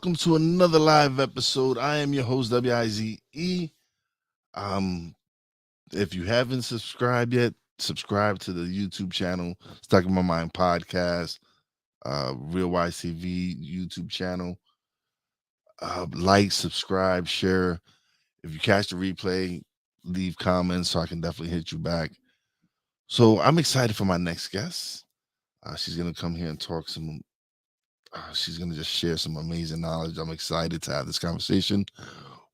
welcome to another live episode. I am your host, WIZE. Um, if you haven't subscribed yet, subscribe to the YouTube channel, Stuck in My Mind podcast, Real YCV YouTube channel. Like, subscribe, share. If you catch the replay, leave comments so I can definitely hit you back. So I'm excited for my next guest. She's gonna come here and talk some. She's gonna just share some amazing knowledge. I'm excited to have this conversation.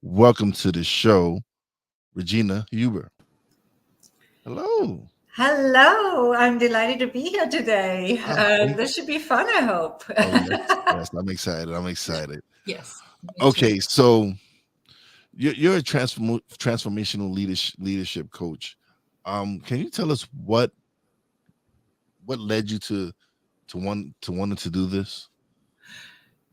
Welcome to the show, Regina Huber. Hello. Hello, I'm delighted to be here today. Thank This should be fun, I hope. Oh yes, I'm excited. I'm excited. Yes, me too. Okay, so you're a transformational leadership coach. Can you tell us what led you to wanting to do this?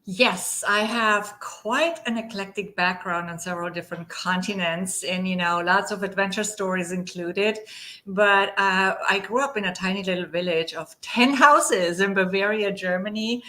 Yes, I have quite an eclectic background on several different continents and, lots of adventure stories included. But I grew up in a tiny little village of 10 houses in Bavaria, Germany.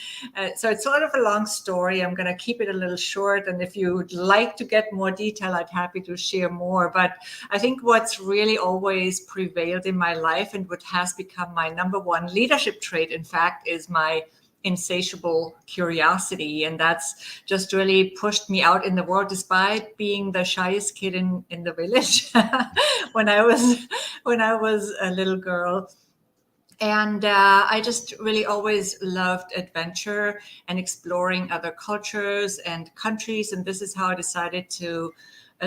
So it's sort of a long story. I'm going to keep it a little short. And if you'd like to get more detail, I'd happy to share more. But I think what's really always prevailed in my life and what has become my number one leadership trait, in fact, is my insatiable curiosity, and that's just really pushed me out in the world despite being the shyest kid in the village when I was a little girl. And I just really always loved adventure and exploring other cultures and countries, and this is how I decided to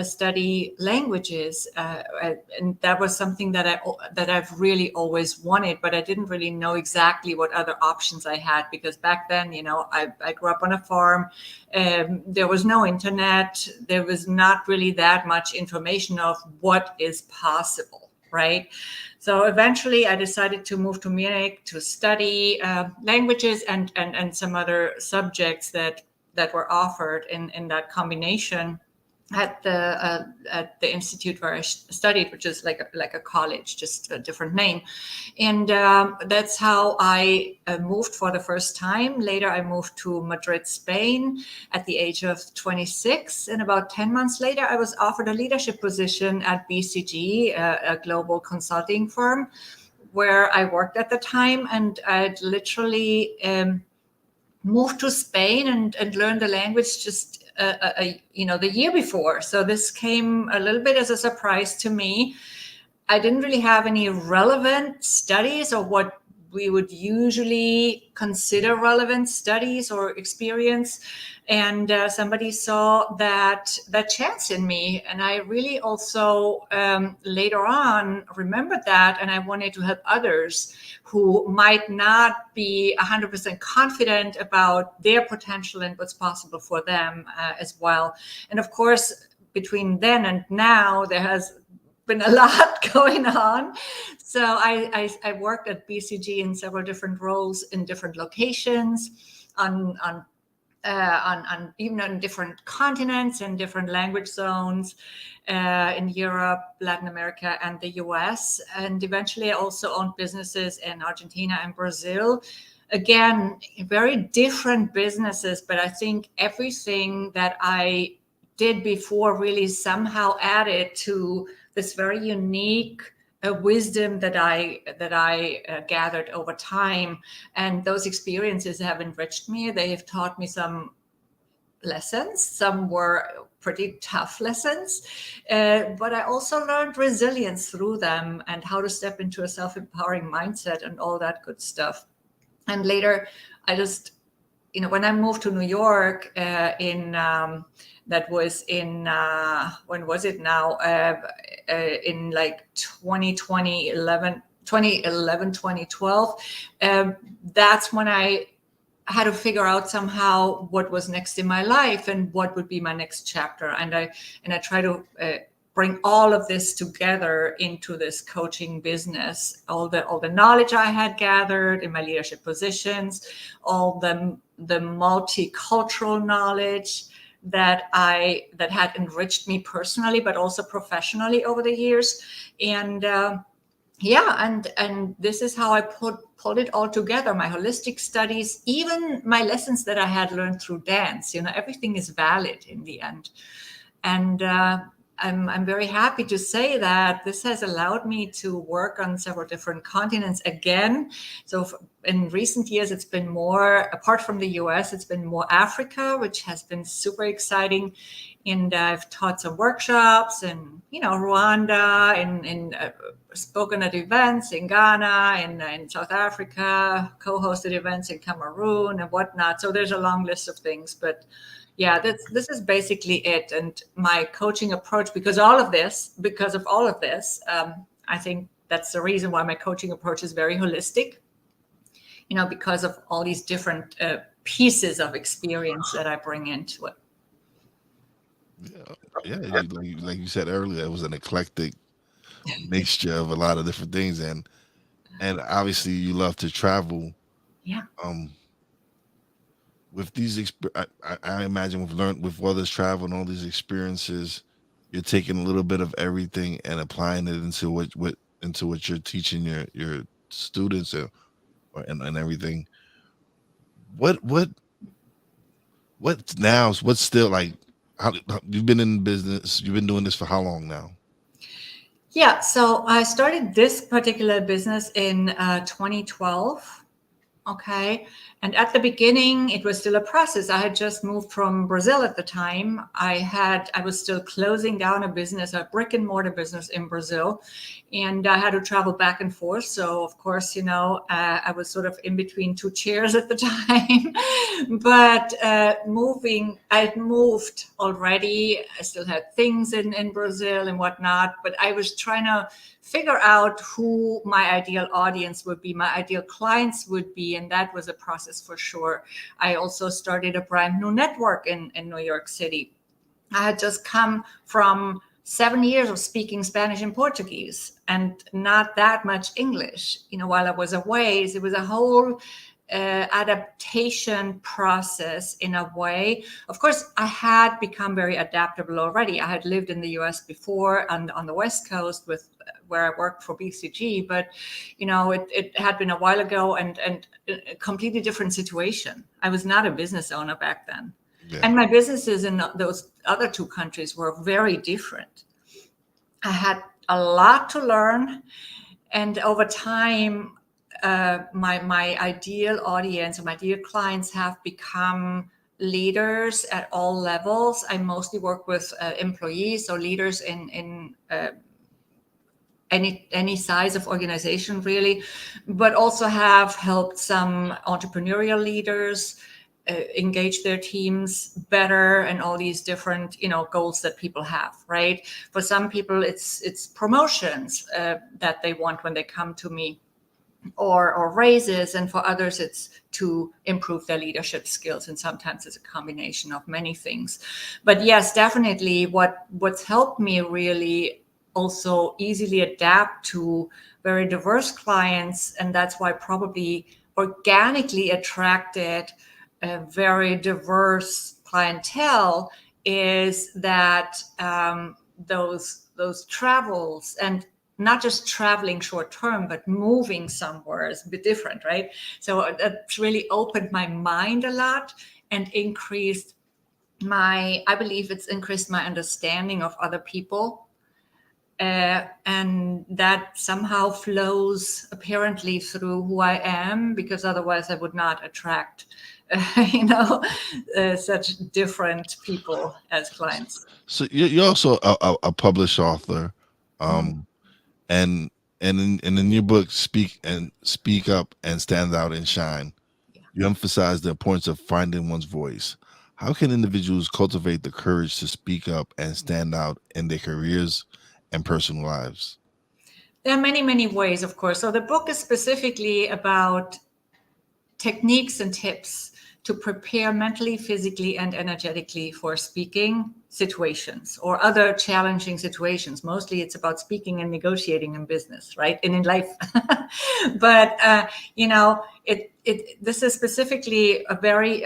study languages, and that was something that I've really always wanted, but I didn't really know exactly what other options I had, because back then, I grew up on a farm. There was no internet. There was not really that much information of what is possible, right? So eventually I decided to move to Munich to study languages and some other subjects that were offered in that combination at the institute where I studied, which is like a college, just a different name. And that's how I moved for the first time. Later, I moved to Madrid, Spain at the age of 26. And about 10 months later, I was offered a leadership position at BCG, a global consulting firm, where I worked at the time. And I'd literally moved to Spain and learned the language just the year before. So this came a little bit as a surprise to me. I didn't really have any relevant studies or what we would usually consider relevant studies or experience. And somebody saw that chance in me. And I really also later on remembered that. And I wanted to help others who might not be 100% confident about their potential and what's possible for them as well. And of course, between then and now, there has been a lot going on. So I worked at BCG in several different roles in different locations, on even on different continents and different language zones in Europe, Latin America, and the US. And eventually I also owned businesses in Argentina and Brazil. Again, very different businesses, but I think everything that I did before really somehow added to this very unique wisdom that I gathered over time. And those experiences have enriched me. They have taught me some lessons. Some were pretty tough lessons, but I also learned resilience through them and how to step into a self-empowering mindset and all that good stuff. And later, I just, when I moved to New York that was in, when was it now? In like 2011, 2012. That's when I had to figure out somehow what was next in my life and what would be my next chapter. And I try to bring all of this together into this coaching business. All the knowledge I had gathered in my leadership positions, all the multicultural knowledge that had enriched me personally, but also professionally over the years. And yeah, and this is how I pulled it all together. My holistic studies, even my lessons that I had learned through dance. Everything is valid in the end. And I'm very happy to say that this has allowed me to work on several different continents again. So in recent years, it's been more, apart from the US, it's been more Africa, which has been super exciting. And I've taught some workshops in, Rwanda, in spoken at events in Ghana, in South Africa, co-hosted events in Cameroon and whatnot. So there's a long list of things, but yeah, this is basically it. And my coaching approach, because of all of this, I think that's the reason why my coaching approach is very holistic. Because of all these different pieces of experience that I bring into it. Yeah, yeah. Like you said earlier, it was an eclectic mixture of a lot of different things, and obviously you love to travel. Yeah. Um, with these, I imagine with all this travel and all these experiences, you're taking a little bit of everything and applying it into what you're teaching your students and everything. What what what's still like? How you've been in business? You've been doing this for how long now? Yeah. So I started this particular business in 2012. Okay. And at the beginning, it was still a process. I had just moved from Brazil at the time. I was still closing down a business, a brick and mortar business in Brazil. And I had to travel back and forth. So, of course, I was sort of in between two chairs at the time. But I'd moved already. I still had things in Brazil and whatnot. But I was trying to figure out who my ideal audience would be, my ideal clients would be. And that was a process for sure. I also started a brand new network in New York City. I had just come from 7 years of speaking Spanish and Portuguese and not that much English. While I was away, it was a whole adaptation process in a way. Of course, I had become very adaptable already. I had lived in the US before and on the West Coast with where I worked for BCG, but it had been a while ago and a completely different situation. I was not a business owner back then. Yeah. And my businesses in those other two countries were very different. I had a lot to learn. And over time, my ideal audience or my ideal clients have become leaders at all levels. I mostly work with employees or leaders in any size of organization, really, but also have helped some entrepreneurial leaders engage their teams better and all these different goals that people have, right? For some people it's promotions that they want when they come to me, or raises, and for others it's to improve their leadership skills, and sometimes it's a combination of many things. But yes, definitely what's helped me really also easily adapt to very diverse clients, and that's why probably organically attracted a very diverse clientele, is that those travels, and not just traveling short term, but moving somewhere is a bit different, right? So that's really opened my mind a lot and I believe it's increased my understanding of other people. And that somehow flows apparently through who I am, because otherwise I would not attract, such different people as clients. So you're also a published author, Mm, um, and in your book, Speak Up and Stand Out and Shine. yeah. You emphasize the importance of finding one's voice. How can individuals cultivate the courage to speak up and stand out in their careers and personal lives? There are many, many ways, of course. So the book is specifically about techniques and tips to prepare mentally, physically, and energetically for speaking situations or other challenging situations. Mostly it's about speaking and negotiating in business, right? And in life. But, this is specifically a very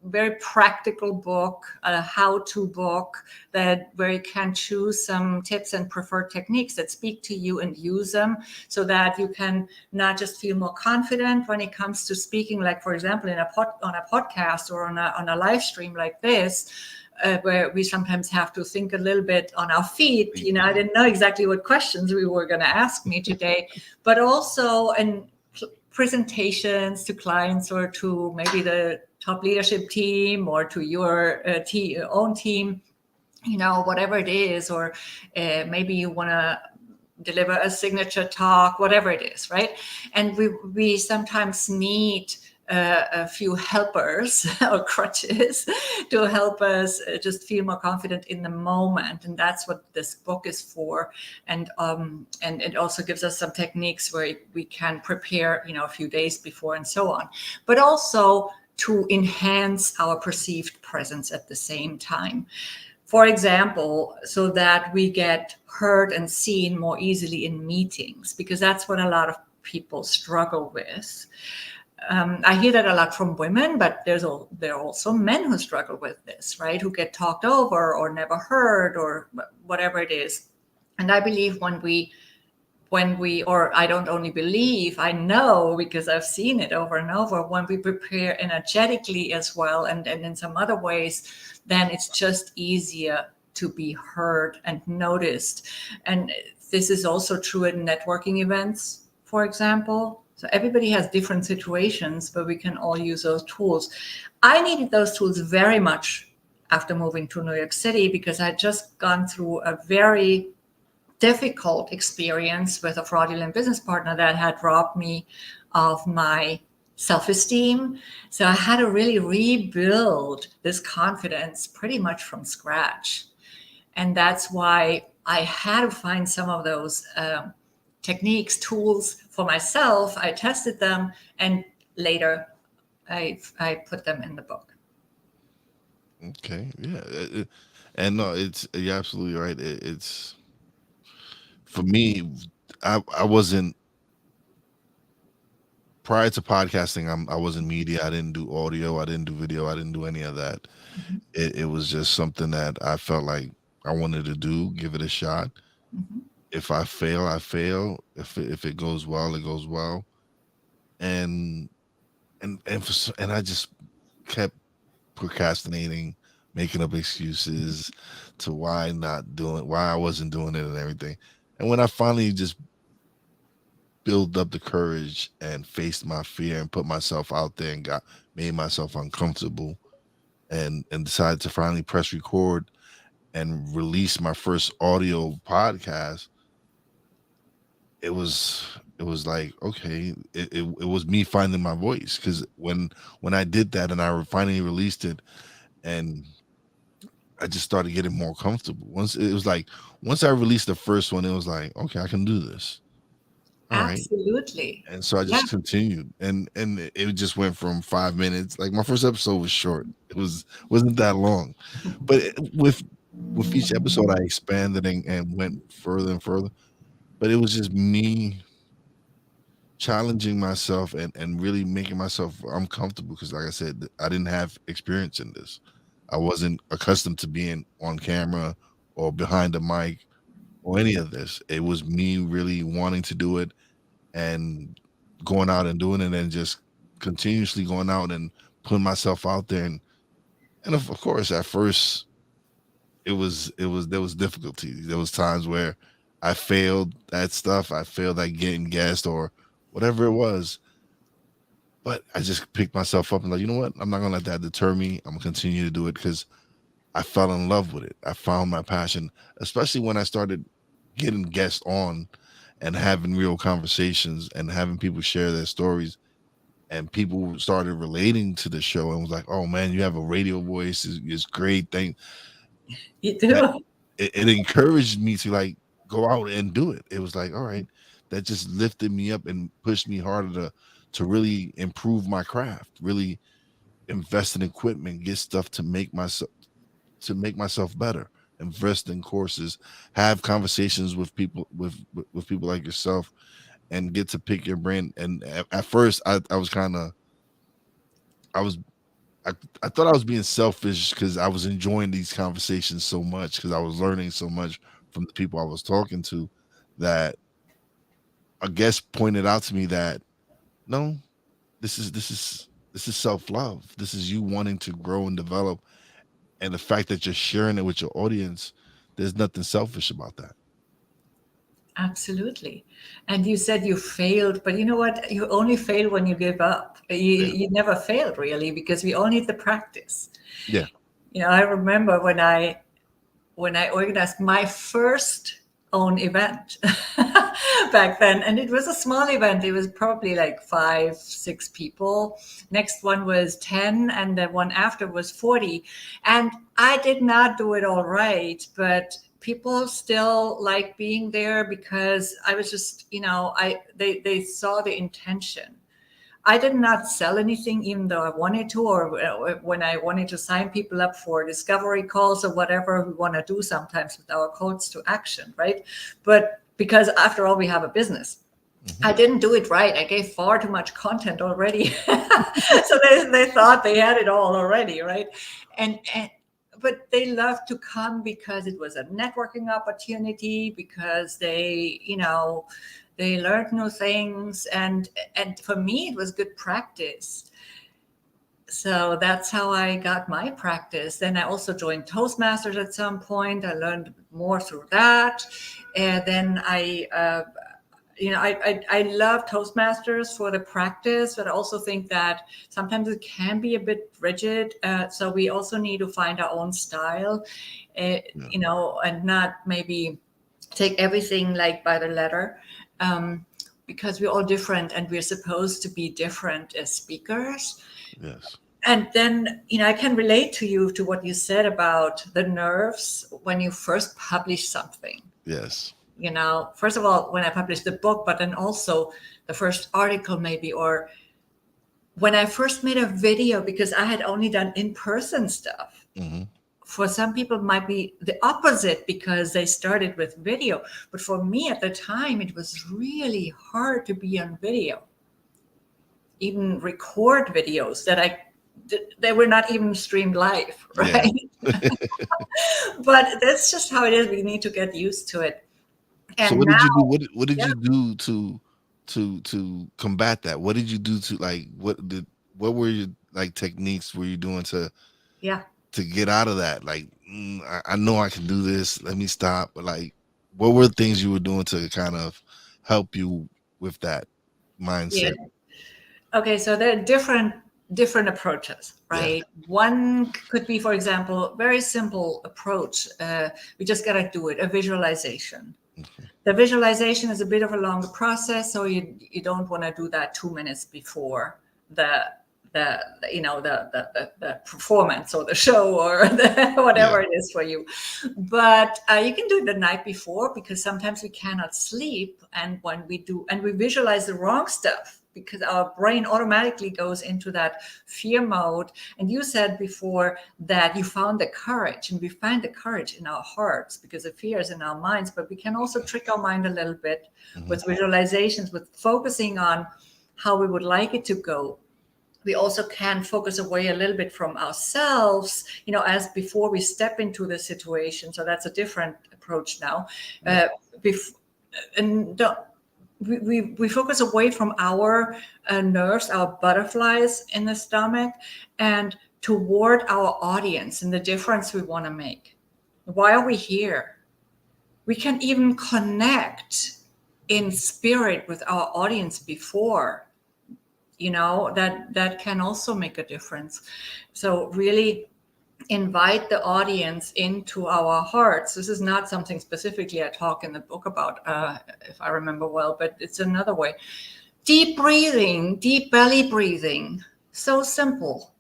very practical book, a how-to book that where you can choose some tips and preferred techniques that speak to you and use them so that you can not just feel more confident when it comes to speaking, like for example on a podcast or on a live stream like this, where we sometimes have to think a little bit on our feet. I didn't know exactly what questions we were going to ask me today, but also in presentations to clients or to maybe the top leadership team or to your own team, whatever it is, or maybe you want to deliver a signature talk, whatever it is, right? And we sometimes need a few helpers or crutches to help us just feel more confident in the moment, and that's what this book is for. And it also gives us some techniques where we can prepare, a few days before and so on, but also to enhance our perceived presence at the same time. For example, so that we get heard and seen more easily in meetings, because that's what a lot of people struggle with. I hear that a lot from women, but there are also men who struggle with this, right? Who get talked over or never heard or whatever it is. And I believe or I don't only believe, I know because I've seen it over and over, when we prepare energetically as well and in some other ways, then it's just easier to be heard and noticed. And this is also true at networking events, for example. So everybody has different situations, but we can all use those tools. I needed those tools very much after moving to New York City because I'd just gone through a very difficult experience with a fraudulent business partner that had robbed me of my self-esteem. So I had to really rebuild this confidence pretty much from scratch. And that's why I had to find some of those techniques, tools for myself. I tested them, and later I put them in the book. Okay, yeah, and no, it's you're absolutely right. It's for me. I wasn't prior to podcasting. I wasn't media. I didn't do audio. I didn't do video. I didn't do any of that. Mhm. It was just something that I felt like I wanted to do. Give it a shot. Mhm. If I fail, I fail. If it goes well, it goes well. And and I just kept procrastinating, making up excuses to why I wasn't doing it and everything. And when I finally just built up the courage and faced my fear and put myself out there and got made myself uncomfortable and decided to finally press record and release my first audio podcast, it was like okay, it was me finding my voice because when I did that and I finally released it and I just started getting more comfortable. Once I released the first one, it was like, okay, I can do this. All right. Absolutely. And so I Yeah. just continued and it just went from 5 minutes. Like my first episode was short. Wasn't that long. But with each episode I expanded and went further and further. But it was just me challenging myself and really making myself uncomfortable because like I said, I didn't have experience in this. I wasn't accustomed to being on camera or behind the mic or any of this. It was me really wanting to do it and going out and doing it and just continuously going out and putting myself out there and of course at first it was there was difficulty. There was times where I failed at stuff. I failed at getting guests or whatever it was. But I just picked myself up and like, you know what? I'm not gonna let that deter me. I'm gonna continue to do it because I fell in love with it. I found my passion, especially when I started getting guests on and having real conversations and having people share their stories. And people started relating to the show and was like, "Oh man, you have a radio voice. It's great." Thing You that do. it encouraged me to like go out and do it. It was like, all right, that just lifted me up and pushed me harder to really improve my craft, really invest in equipment, get stuff to make myself better, invest in courses, have conversations with people with people like yourself, and get to pick your brain. And at first, I was kind of I was I, I thought I was being selfish because I was enjoying these conversations so much because I was learning so much from the people I was talking to that a guest pointed out to me that no, this is self love. This is you wanting to grow and develop, and the fact that you're sharing it with your audience. There's nothing selfish about that. Absolutely. And you said you failed, but you know what? You only fail when you give up. Yeah, You never failed really because we all need the practice. yeah, I remember when I organized my first own event back then, and it was a small event. It was probably like 5, 6 people. Next one was 10, and the one after was 40. And I did not do it all right, but people still like being there because I was just, they saw the intention. I did not sell anything, even though I wanted to, or when I wanted to sign people up for discovery calls or whatever we want to do sometimes with our calls to action, right? But because after all, we have a business. hmm I didn't do it right. I gave far too much content already. So they thought they had it all already, right? And but they loved to come because it was a networking opportunity, because they learned new things, and for me it was good practice. So that's how I got my practice. Then I also joined Toastmasters at some point. I learned more through that. And then I love Toastmasters for the practice, but I also think that sometimes it can be a bit rigid. So we also need to find our own style, yeah, and not maybe take everything like by the letter, um, because we're all different and we're supposed to be different as speakers. yes, And then, I can relate to you to what you said about the nerves when you first publish something. yes, First of all, when I published the book, but then also the first article, maybe, or when I first made a video, because I had only done in person stuff. hmm For some people, it might be the opposite because they started with video. But for me at the time, it was really hard to be on video, even record videos that they were not even streamed live, yeah. right? But that's just how it is. We need to get used to it. So And what did you do? now, What did yeah, you do to combat that? What did you do to like what were your like techniques were you doing yeah. to get out of that? Like I know I can do this. Let me stop. But like, what were things you were doing to kind of help you with that Yeah. mindset? Okay, so there are different approaches, Yeah. right? One could be, for example, very simple approach. We just gotta do it, a visualization. Mhm. The visualization is a bit of a longer process, so you don't want to do that 2 minutes before the the performance or the show or Yeah. whatever it is for you. But you can do it the night before, because sometimes we cannot sleep, and when we do, and we visualize the wrong stuff, because our brain automatically goes into that fear mode. And you said before that you found the courage, and we find the courage in our hearts because the fear is in our minds, but we can also trick our mind a little bit hmm with visualizations, with focusing on how we would like it to go. We also can focus away a little bit from ourselves, as before we step into the situation. So that's a different approach now. Yeah. uh, bef- and don't, we focus away from our nerves, our butterflies in the stomach, and toward our audience and the difference we want to make. Why are we here? We can even connect in spirit with our audience before, that can also make a difference. So really invite the audience into our hearts. This is not something specifically I talk in the book about, if I remember well, but it's another way. Deep breathing, deep belly breathing. So simple,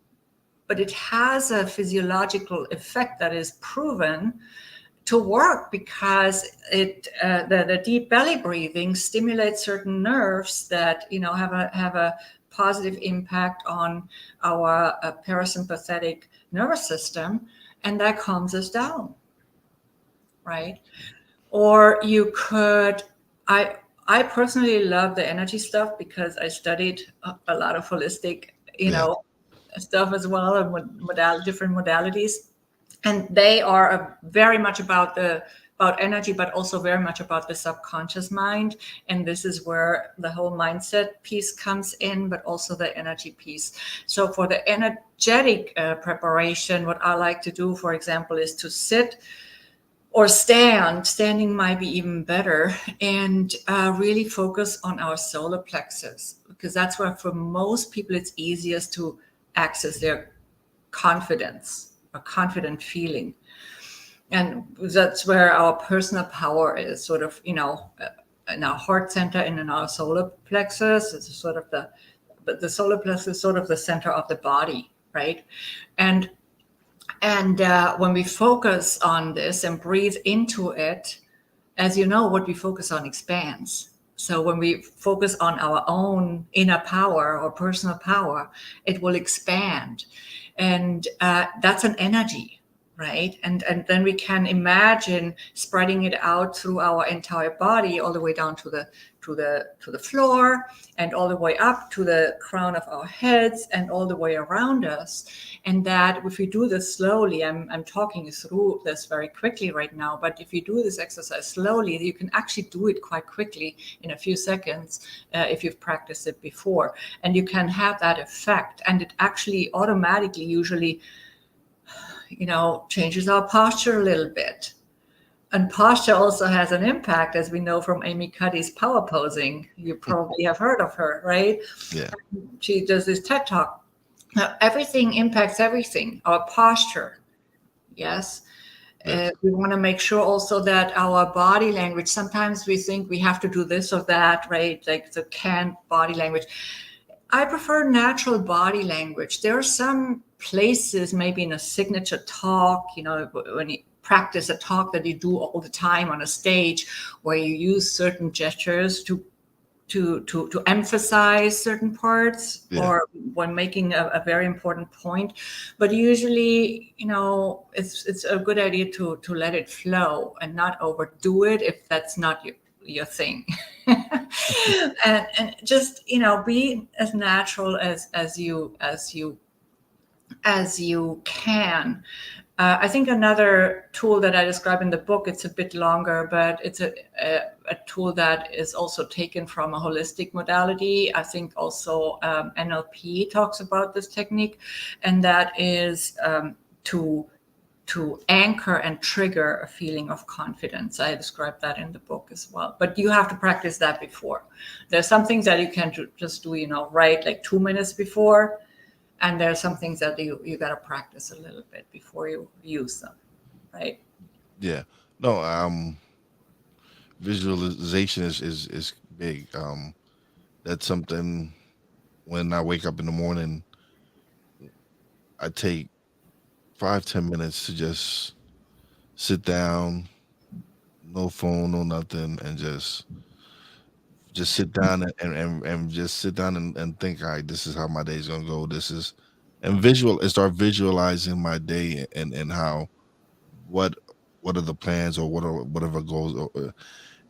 but it has a physiological effect that is proven to work, because the deep belly breathing stimulates certain nerves that have a positive impact on our parasympathetic nervous system, and that calms us down, right? Or you could, I personally love the energy stuff because I studied a lot of holistic, Yeah. stuff as well, and different modalities, and they are very much about energy, but also very much about the subconscious mind. And this is where the whole mindset piece comes in, but also the energy piece. So for the energetic preparation, what I like to do, for example, is to sit or stand. Standing might be even better, and really focus on our solar plexus, because that's where for most people it's easiest to access their confidence, a confident feeling. And that's where our personal power is, sort of, in our heart center and in our solar plexus. It's sort of the solar plexus is sort of the center of the body, right? And when we focus on this and breathe into it, as you know, what we focus on expands. So when we focus on our own inner power or personal power, it will expand. And that's an energy, right? And then we can imagine spreading it out through our entire body, all the way down to the floor, and all the way up to the crown of our heads, and all the way around us. And that if we do this slowly, I'm talking through this very quickly right now, but if you do this exercise slowly, you can actually do it quite quickly in a few seconds, if you've practiced it before. And you can have that effect, and it actually automatically usually, changes our posture a little bit. And posture also has an impact, as we know from Amy Cuddy's power posing. You probably have heard of her, right? Yeah. She does this TED talk. Now, everything impacts everything. Our posture, yes. Yes. We want to make sure also that our body language, sometimes we think we have to do this or that, right? Like the canned body language. I prefer natural body language. There are some places, maybe in a signature talk, when you practice a talk that you do all the time on a stage, where you use certain gestures to emphasize certain parts, Yeah. or when making a very important point. But usually, it's a good idea to let it flow and not overdo it if that's not your thing. And just, be as natural as you can. I think another tool that I describe in the book, it's a bit longer, but it's a tool that is also taken from a holistic modality. I think also NLP talks about this technique, and that is to anchor and trigger a feeling of confidence. I describe that in the book as well. But you have to practice that before. There's some things that you can just do, right, like 2 minutes before. And there are some things that you got to practice a little bit before you use them, right? Yeah. No, visualization is big. That's something when I wake up in the morning, I take 5-10 minutes to just sit down, no phone, no nothing, and just sit down and just sit down and think, all right, this is how my day's gonna go. This is and start visualizing my day and how what what are the plans or what are whatever goals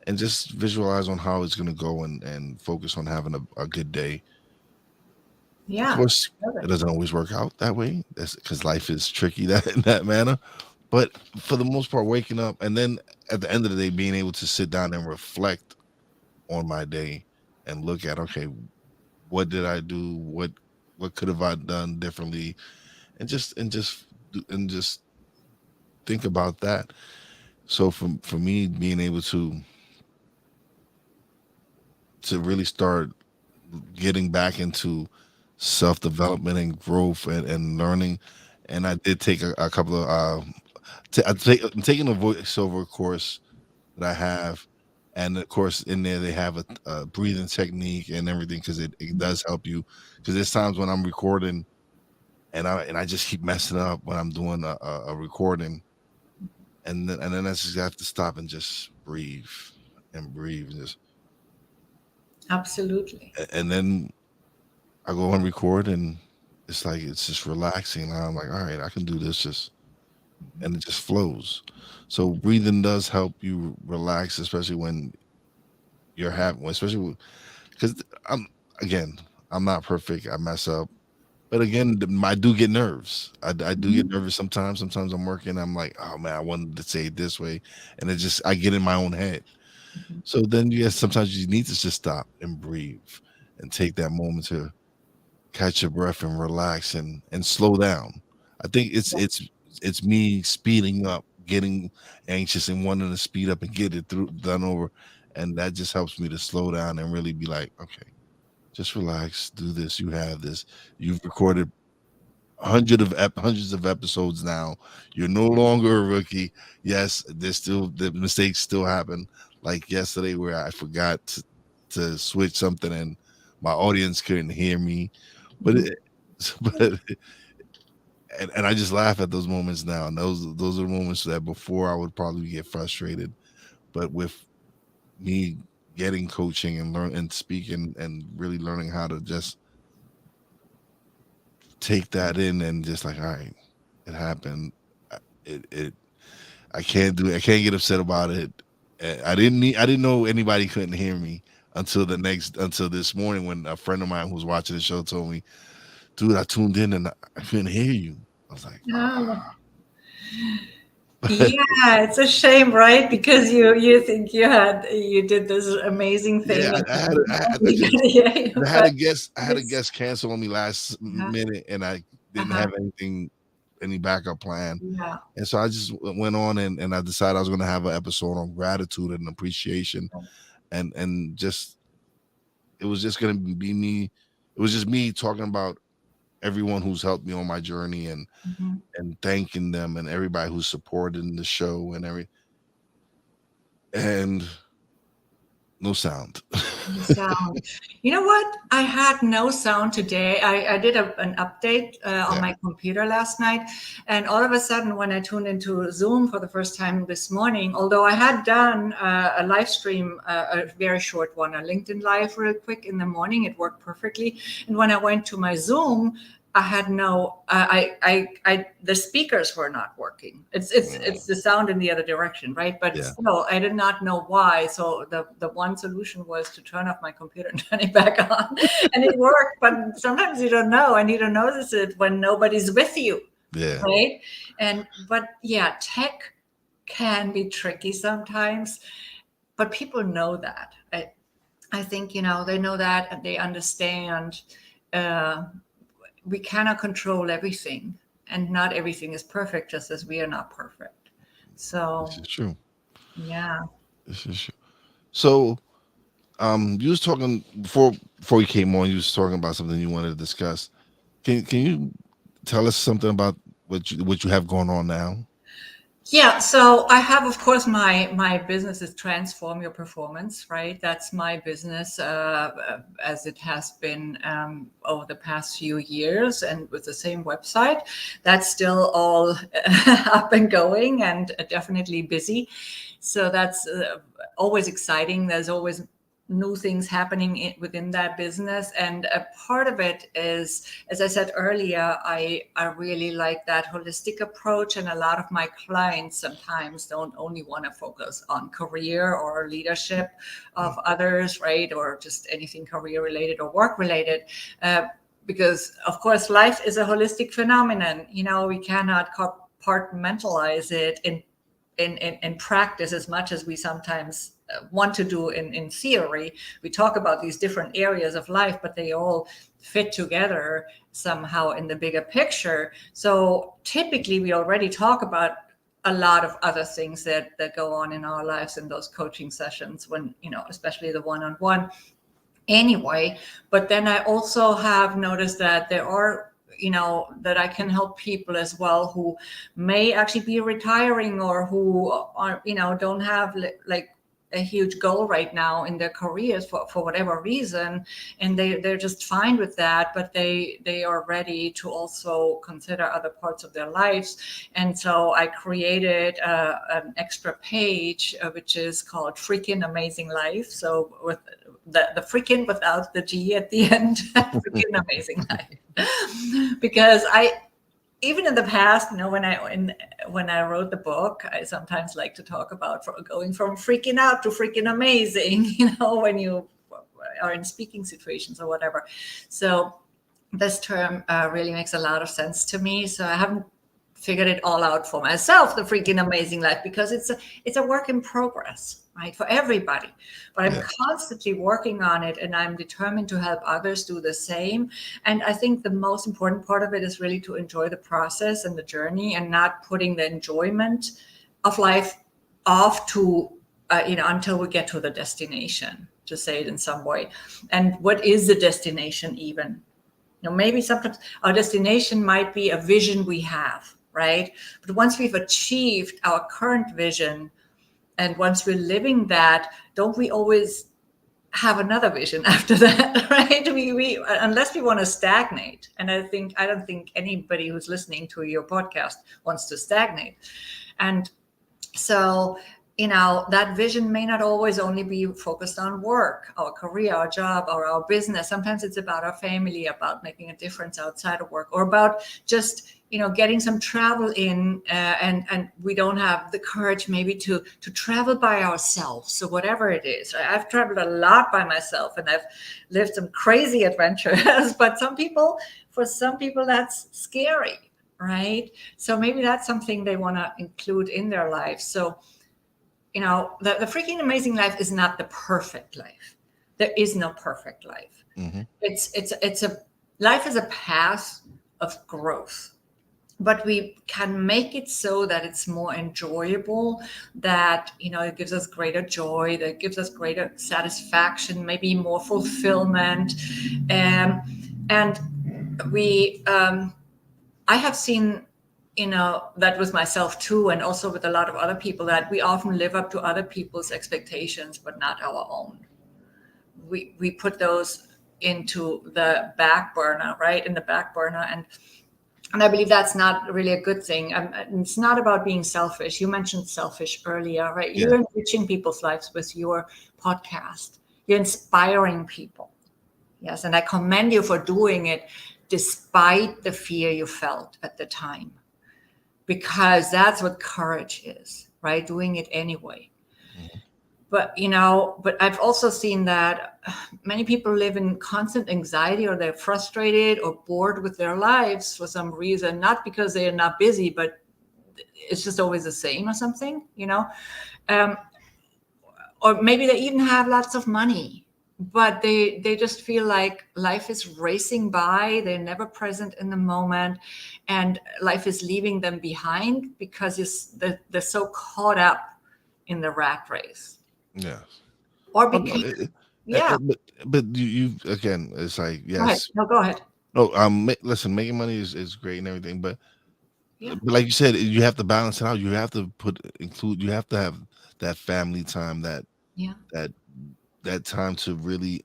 and just visualize on how it's gonna go and focus on having a good day. Of Yeah. course, Love it it. doesn't always work out that way. That's because life is tricky that in that manner. But for the most part, waking up and then at the end of the day, being able to sit down and reflect on my day and look at, okay, what did I do? What could have I done differently? And just think about that. So for me, being able to really start getting back into self development and growth and learning. And I did take a couple of I'm taking a voiceover course that I have, and of course in there they have a breathing technique and everything because it does help you. Because there's times when I'm recording and I just keep messing up when I'm doing a recording, and then I just have to stop and just breathe and just Absolutely. and then I go and record and it's like it's just relaxing. And I'm like, all right, I can do this just and it just flows. So breathing does help you relax, especially when especially because I'm again, I'm not perfect. I mess up, But again, I do get nerves. I do get nervous sometimes. Sometimes I'm working. I'm like, oh man, I wanted to say it this way, and it just I get in my own head. Mhm. So then, yes, sometimes you need to just stop and breathe and take that moment to catch your breath and relax and slow down. I think it's me speeding up, getting anxious and wanting to speed up and get it through done over, and that just helps me to slow down and really be like, okay, just relax, do this. You have this. You've recorded hundreds of episodes now. You're no longer a rookie. Yes, there's still the mistakes still happen. Like yesterday, where I forgot to switch something and my audience couldn't hear me, but Mhm. it, but and I just laugh at those moments now. And those are moments that before I would probably get frustrated, but with me getting coaching and learn and speaking and really learning how to just take that in and just like, all right, it happened. It I can't do it. I can't get upset about it. I didn't know anybody couldn't hear me until this morning when a friend of mine who was watching the show told me, dude, I tuned in and I couldn't hear you. I was like, Oh, ah. yeah, it's a shame, right? Because you think you did this amazing thing, Yeah, and I had nobody can hear you, I had but a guest it's cancel on me last uh-huh, minute, and I didn't uh-huh, have any backup plan, yeah, and so I just went on and I decided I was going to have an episode on gratitude and appreciation, and just it was just going to be me. It was just me talking about everyone who's helped me on my journey mhm. and thanking them and everybody who's supported in the show and no sound. The sound. You know what? I had no sound today. I did an update on Yeah. my computer last night, and all of a sudden, when I tuned into Zoom for the first time this morning, although I had done a live stream, a very short one, a LinkedIn live, real quick in the morning, it worked perfectly. And when I went to my Zoom, I had no, the speakers were not working. It's Mm, the sound in the other direction, right? But yeah. still, I did not know why. So the one solution was to turn off my computer and turn it back on, and it worked. But sometimes you don't know, and you don't notice it when nobody's with you, Yeah. right? But yeah, tech can be tricky sometimes, but people know that. I think they know that and they understand. Uh, we cannot control everything, and not everything is perfect, just as we are not perfect. This So is true. yeah. This is true. So, you was talking before you came on. You was talking about something you wanted to discuss. Can you tell us something about what you have going on now? Yeah, so I have, of course, my business is Transform Your Performance, right? That's my business, as it has been over the past few years, and with the same website. That's still all up and going, and definitely busy. So that's always exciting. There's always new things happening within that business, and a part of it is, as I said earlier, I really like that holistic approach, and a lot of my clients sometimes don't only want to focus on career or leadership of Mm, others, right, or just anything career related or work related. Because of course life is a holistic phenomenon. We cannot compartmentalize it in practice as much as we sometimes want to do in theory. We talk about these different areas of life, but they all fit together somehow in the bigger picture. So typically, we already talk about a lot of other things that go on in our lives in those coaching sessions, when especially the one-on-one anyway. But then I also have noticed that there are, that I can help people as well who may actually be retiring, or who are, don't have like a huge goal right now in their careers for whatever reason, and they're just fine with that, but they are ready to also consider other parts of their lives. And so I created an extra page, which is called Freaking Amazing Life. So with the freaking without the G at the end, freaking amazing life. Because I, even in the past, when I wrote the book, I sometimes like to talk about going from freaking out to freaking amazing. When you are in speaking situations or whatever. So this term really makes a lot of sense to me. So I haven't figured it all out for myself, the freaking amazing life, because it's a work in progress, right, for everybody. But I'm Yeah. constantly working on it, and I'm determined to help others do the same. And I think the most important part of it is really to enjoy the process and the journey, and not putting the enjoyment of life off to until we get to the destination, to say it in some way. And what is the destination even? Maybe sometimes our destination might be a vision we have, right? But once we've achieved our current vision, and once we're living that, don't we always have another vision after that, right? We unless we want to stagnate, and I don't think anybody who's listening to your podcast wants to stagnate. And so, that vision may not always only be focused on work, our career, our job, or our business. Sometimes it's about our family, about making a difference outside of work, or about just, getting some travel in, and we don't have the courage maybe to travel by ourselves. So whatever it is, right? I've traveled a lot by myself, and I've lived some crazy adventures, but for some people, that's scary, right? So maybe that's something they want to include in their lives. So, the freaking amazing life is not the perfect life. There is no perfect life. Hmm. It's a life is a path of growth, but we can make it so that it's more enjoyable, that it gives us greater joy, that gives us greater satisfaction, maybe more fulfillment. And we I have seen, that with myself too, and also with a lot of other people, that we often live up to other people's expectations, but not our own. We put those into the back burner, right? In the back burner. And I believe that's not really a good thing. It's not about being selfish. You mentioned selfish earlier, right? Yeah. You're enriching people's lives with your podcast. You're inspiring people. Yes. And I commend you for doing it despite the fear you felt at the time, because that's what courage is, right? Doing it anyway. Mhm. But I've also seen that many people live in constant anxiety, or they're frustrated or bored with their lives for some reason, not because they're not busy, but it's just always the same or something. Um, or maybe they even have lots of money, but they just feel like life is racing by. They're never present in the moment, and life is leaving them behind because they're so caught up in the rat race. Yeah. Or Oh, no, because, yeah. but you again, it's like, Go ahead. yes. No, go ahead. No, listen, making money is great and everything, Yeah. but like you said, you have to balance it out. You have to include. You have to have that family time, Yeah. that that time to really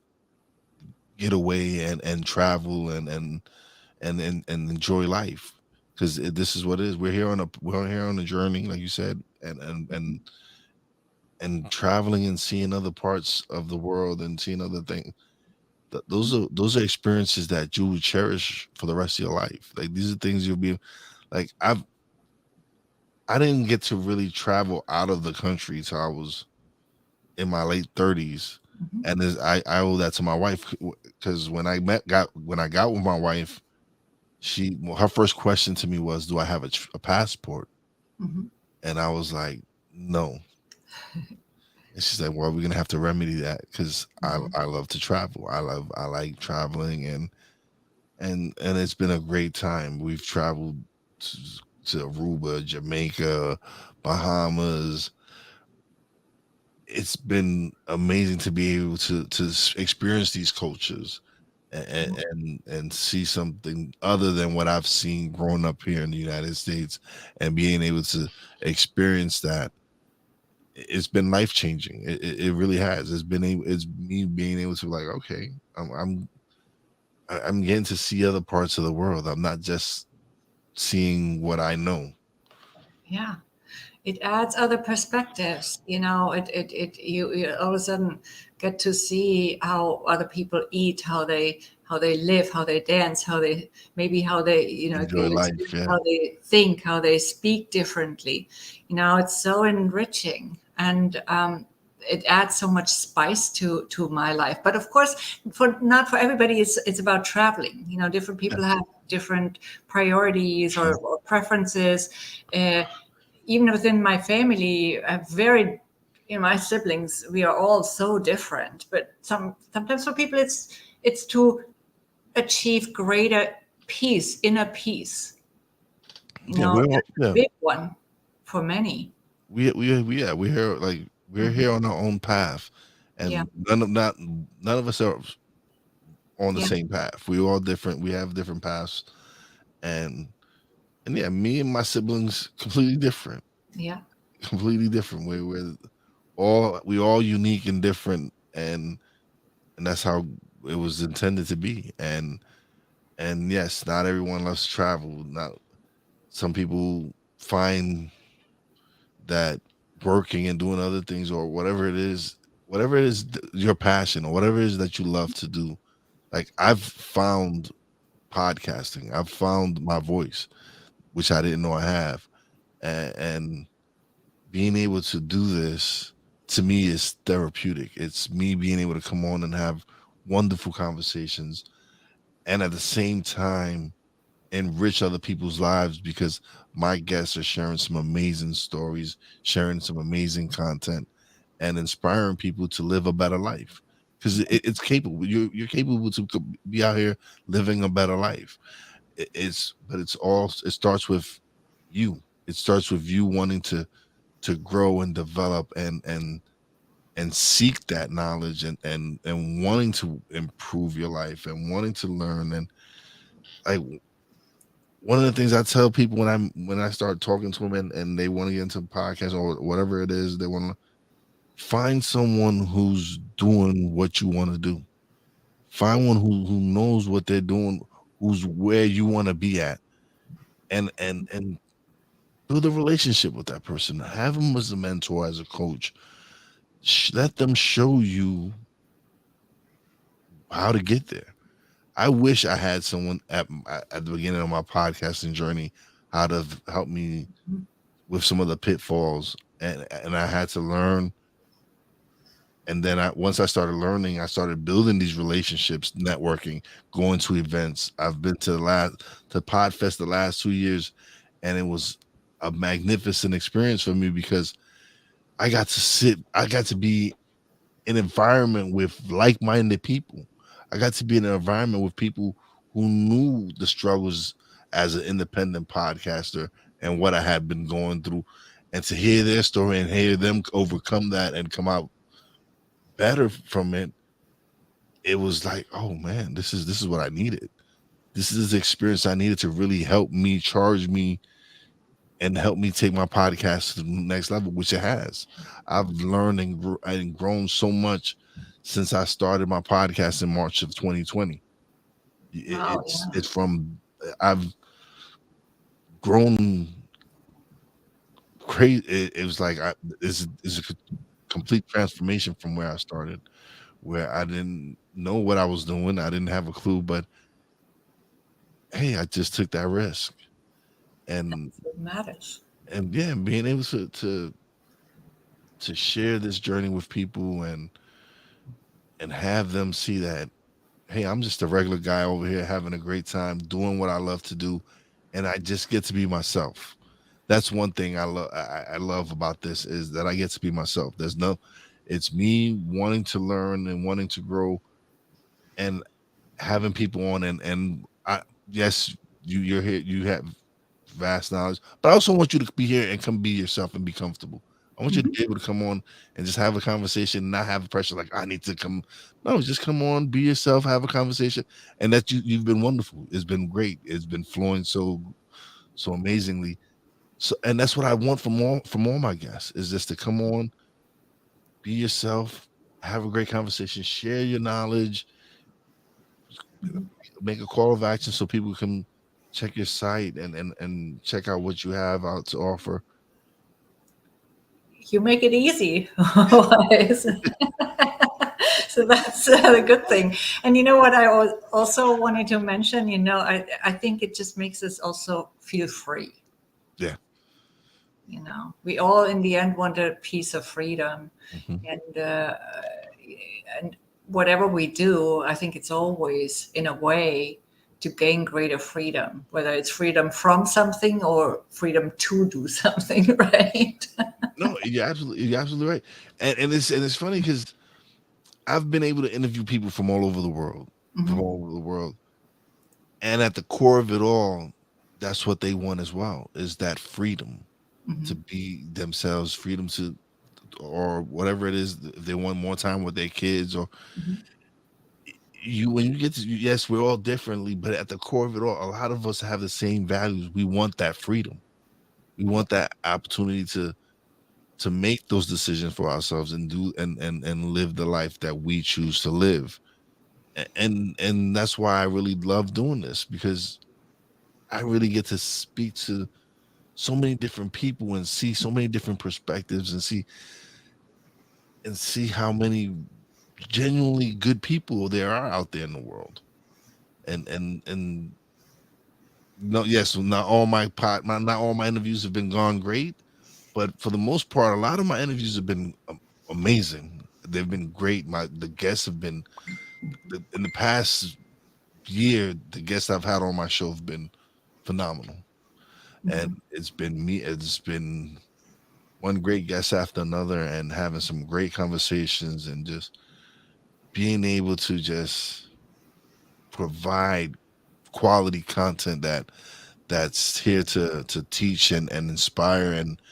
get away and travel and enjoy life, because this is what it is. We're here on a journey, like you said, and traveling and seeing other parts of the world and seeing other things. Those are experiences that you will cherish for the rest of your life. Like, these are things you'll be like. I didn't get to really travel out of the country till I was in my late 30s, Mhm. and I owe that to my wife, because when I got with my wife, her first question to me was, "Do I have a passport?" Mhm. And I was like, "No." And she's like, "Well, we're gonna have to remedy that, because Mhm. I love to travel. I like traveling, and it's been a great time. We've traveled to, to Aruba, Jamaica, Bahamas. It's been amazing to be able to experience these cultures, and see something other than what I've seen growing up here in the United States, and being able to experience that. It's been life changing. It really has. It's me being able to, like, okay, I'm getting to see other parts of the world. I'm not just seeing what I know. Yeah. It adds other perspectives. You all of a sudden get to see how other people eat, how they live, how they dance, Enjoy you'll life, experience yeah. how they think, how they speak differently. It's so enriching. And it adds so much spice to my life. But of course, for not for everybody, it's about traveling. Different Yeah. people have different priorities or preferences. Uh, Even within my family, my siblings, we are all so different. But sometimes for people, it's to achieve greater peace, inner peace. Yeah, we're all, That's a yeah, big one for many. we yeah, we're here, like, we're Mhm. here on our own path, Yeah, and none of us are on the yeah, same path. We're all different. We have different paths, and yeah, me and my siblings completely different, yeah. completely different. We all unique and different, and that's how it was intended to be. And yes, not everyone loves to travel. Not Some people find that working and doing other things, or whatever it is your passion, or whatever it is that you love to do. Like, I've found podcasting. I've found my voice, which I didn't know I have, and being able to do this, to me, is therapeutic. It's me being able to come on and have wonderful conversations, and at the same time enrich other people's lives, because my guests are sharing some amazing stories, sharing some amazing content, and inspiring people to live a better life. Because it's capable. You're capable to be out here living a better life. But it starts with you. It starts with you wanting to grow and develop, and seek that knowledge, and wanting to improve your life, and wanting to learn. And, like, one of the things I tell people when I start talking to them, and they want to get into podcasts or whatever it is they want to, find someone who's doing what you want to do. Find one who knows what they're doing, who's where you want to be at, and build a relationship with that person. Have them as a mentor, as a coach. Let them show you how to get there. I wish I had someone at the beginning of my podcasting journey, how to help me with some of the pitfalls, and I had to learn. And then once I started learning, I started building these relationships, networking, going to events. I've been to Podfest the last 2 years, and it was a magnificent experience for me, because I got to be an environment with like-minded people. I got to be in an environment with people who knew the struggles as an independent podcaster, and what I had been going through, and to hear their story and hear them overcome that and come out better from it. It was like, oh man, this is what I needed. This is the experience I needed to really help me, charge me, and help me take my podcast to the next level, which it has. I've learned and grown so much since I started my podcast in March of 2020. Wow. It's from I've grown crazy. It was like it's a complete transformation from where I started, where I didn't know what I was doing. I didn't have a clue, but hey, I just took that risk, and It matters. yeah, being able to share this journey with people, and have them see that, hey, I'm just a regular guy over here having a great time doing what I love to do, and I just get to be myself. That's one thing I love about this, is that I get to be myself. It's me wanting to learn and wanting to grow, and having people on, yes, you're here, you have vast knowledge, but I also want you to be here and come be yourself and be comfortable. I want you to Mhm. be able to come on and just have a conversation, not have pressure like I need to come. No, just come on, be yourself, have a conversation, and you've been wonderful. It's been great. It's been flowing so amazingly. So, and that's what I want from all my guests, is just to come on, be yourself, have a great conversation, share your knowledge, Mhm. make a call of action so people can check your site, and check out what you have out to offer. You make it easy. Always. So that's a good thing. And you know what I also wanted to mention, I think it just makes us also feel free. Yeah. We all in the end want a piece of freedom. Hmm. And uh, and whatever we do, I think it's always in a way to gain greater freedom, whether it's freedom from something or freedom to do something, right? No, you're absolutely right. And it's funny because I've been able to interview people from all over the world, from Hmm. all over the world, and at the core of it all, that's what they want as well, is that freedom to Hmm. be themselves, freedom to, or whatever it is, if they want more time with their kids, or Hmm. you, when you get to, yes, we're all differently, but at the core of it all, a lot of us have the same values. We want that freedom. We want that opportunity to make those decisions for ourselves and do and live the life that we choose to live. And that's why I really love doing this, because I really get to speak to so many different people and see so many different perspectives, and see how many genuinely good people there are out there in the world. And no, yes, not all not all my interviews have been gone great, but for the most part, a lot of my interviews have been amazing. They've been great. The guests have been, in the past year, the guests I've had on my show have been phenomenal, and Hmm. it's been one great guest after another, and having some great conversations, and just being able to just provide quality content that's here to teach and inspire, and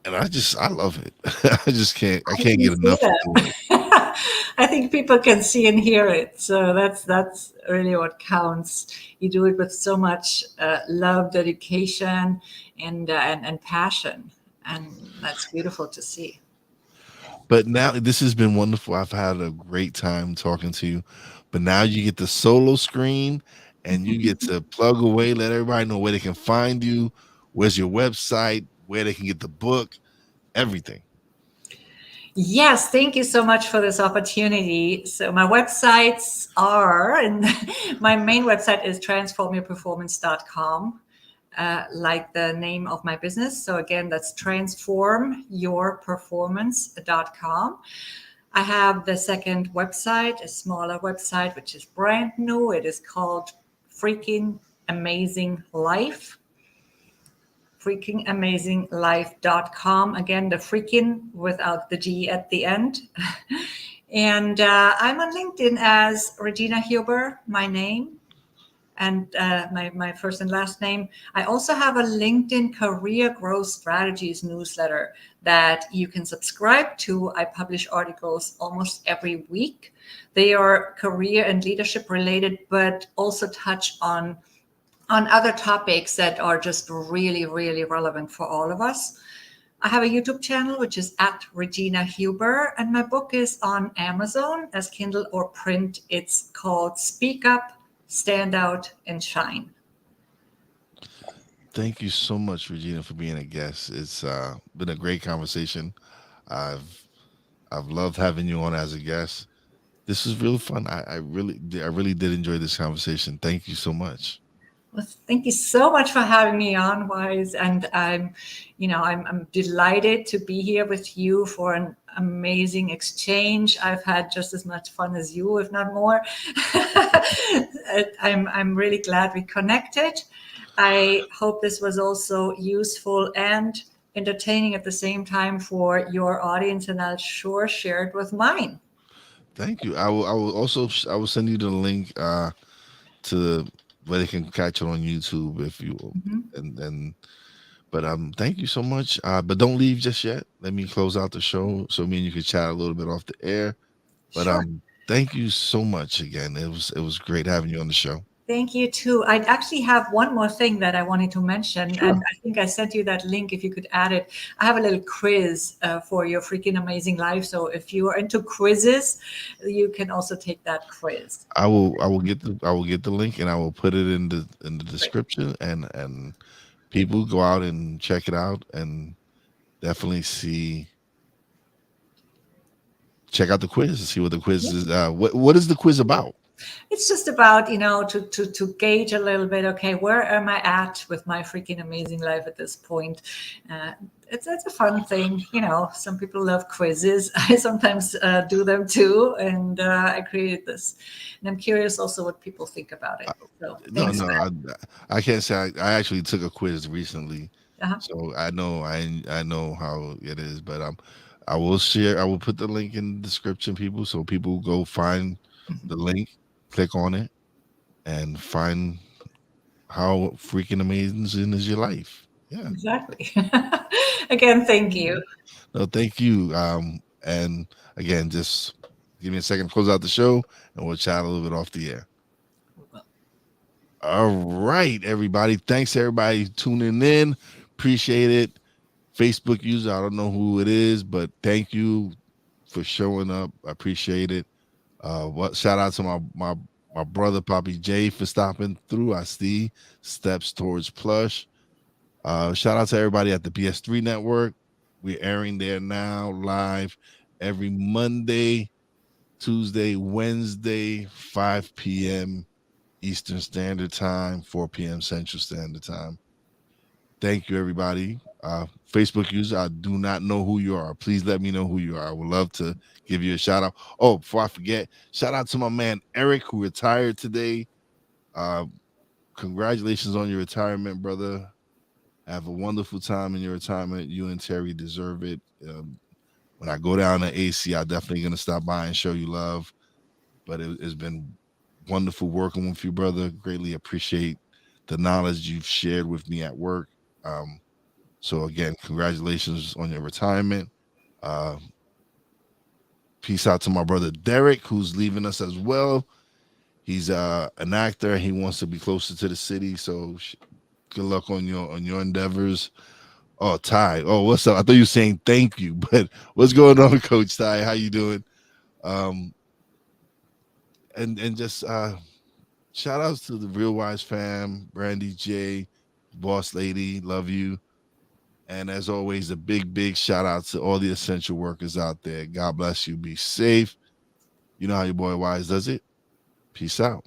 I love it. I I can't can get see enough of doing it. that. I think people can see and hear it. So that's really what counts. You do it with so much love, dedication, and passion, and that's beautiful to see. But now this has been wonderful. I've had a great time talking to you. But now you get the solo screen, and you get to plug away, let everybody know where they can find you, where's your website, where they can get the book, everything. Yes, thank you so much for this opportunity. So my websites are, and my main website is transformyourperformance.com, like the name of my business. So again, that's transformyourperformance.com. I have the second website, a smaller website, which is brand new. It is called Freaking Amazing Life, freakingamazing.life.com. Again, the freaking without the G at the end. And I'm on LinkedIn as Regina Huber, my name, and my first and last name. I also have a LinkedIn Career Growth Strategies newsletter that you can subscribe to. I publish articles almost every week. They are career and leadership related, but also touch on other topics that are just really, really relevant for all of us. I have a YouTube channel, which is at Regina Huber, and my book is on Amazon as Kindle or print. It's called Speak Up, Stand Out, and Shine. Thank you so much, Regina, for being a guest. It's been a great conversation. I've I've loved having you on as a guest. This was really fun. I really did enjoy this conversation. Thank you so much. Well, thank you so much for having me on, Wise. And I'm delighted to be here with you for an amazing exchange. I've had just as much fun as you, if not more. I'm really glad we connected. I hope this was also useful and entertaining at the same time for your audience, and I'll sure share it with mine. Thank you. I will also I will send you the link to where they can catch it on YouTube if you will. Mhm. And but thank you so much. But don't leave just yet. Let me close out the show so me and you can chat a little bit off the air. But Sure. thank you so much again. It was great having you on the show. Thank you too. I actually have one more thing that I wanted to mention, and Sure. I think I sent you that link. If you could add it, I have a little quiz for your freaking amazing life. So if you are into quizzes, you can also take that quiz. I will get the link, and I will put it in the description, and people go out and check it out, and definitely see check out the quiz to see what the quiz Yeah. is. What is the quiz about? It's just about, to gauge a little bit, okay, where am I at with my freaking amazing life at this point? uh, it's a fun thing. Some people love quizzes. I sometimes do them too, and I created this, and I'm curious also what people think about it. So No, thanks, no, Matt. I can't say I actually took a quiz recently, Uh-huh. so I know how it is. But I will share. I will put the link in the description, people, so people go find the link, click on it, and find how freaking amazing is your life. Yeah. Exactly. Again, thank you. Mhm. No, thank you. And again, just give me a second to close out the show, and we'll chat a little bit off the air. All right, everybody. Thanks everybody tuning in. Appreciate it. Facebook user, I don't know who it is, but thank you for showing up. I appreciate it. What shout out to my brother Poppy J for stopping through. I see steps towards plush. Shout out to everybody at the PS3 network. We're airing there now live every Monday, Tuesday, Wednesday, 5 p.m. Eastern Standard Time, 4 p.m. Central Standard Time. Thank you, everybody. Facebook user, I do not know who you are. Please let me know who you are. I would love to give you a shout out. Oh, before I forget, shout out to my man Eric, who retired today. Uh, Congratulations on your retirement, brother. Have a wonderful time in your retirement. You and Terry deserve it. When I go down to AC, I'm definitely going to stop by and show you love. But it's been wonderful working with you, brother. Greatly appreciate the knowledge you've shared with me at work. Um, so again, congratulations on your retirement. Uh, Peace out to my brother Derek, who's leaving us as well. He's an actor. He wants to be closer to the city. So good luck on your endeavors. Oh, Ty. Oh, what's up? I thought you were saying thank you, but what's going on, Coach Ty? How you doing? Um, and just shout outs to the Real Wise fam, Brandy J, Boss Lady, love you. And as always, a big shout out to all the essential workers out there. God bless you. Be safe. You know how your boy Wise does it. Peace out.